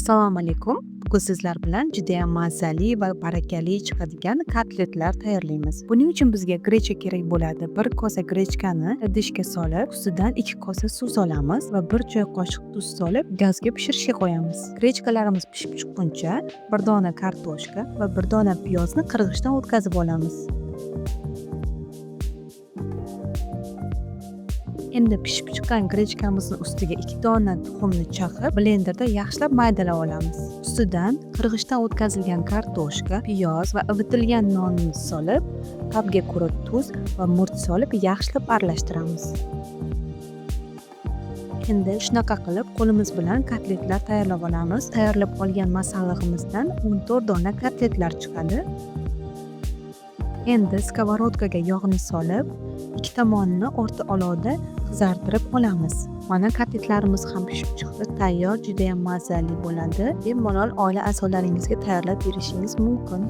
Assalomu alaykum. Bugun sizlar bilan judayam mazali va barakali chiqadigan kotletlar tayyorlaymiz. Buning uchun bizga grechka kerak bo'ladi. 1 kosa grechkani idishga solib, ustidan 2 kosa suv solamiz va 1 choy qoshiq tuz solib, gazga pishirishga qo'yamiz. Grechkalarimiz pishib chiqquncha 1 dona kartoshka va 1 dona piyozni qirg'ichdan o'tkazib olamiz. Endi pishib chiqqan grechkamizni ustiga 2 dona tuxumni chaqib, blenderda yaxshilab maydalab olamiz. Ustidan qirg'ichdan o'tkazilgan kartoshka, piyoz va ivitilgan nonni solib, tabga ko'ra tuz va murch solib yaxshilab aralashtiramiz. Endi shunaqa qilib qo'limiz bilan kotletlar tayyorlab olamiz. Tayyorlab olgan masallig'imizdan 14 dona kotletlar chiqadi. Endi skоворodkaga yog'ni solib, ikki tomonini o'rta olovda qizartirib olamiz. Mana kotletlarimiz ham pishib chiqdi. Tayyor, juda ham mazali bo'ladi. Bemalol oila a'zolaringizga tayyorlab berishingiz mumkin.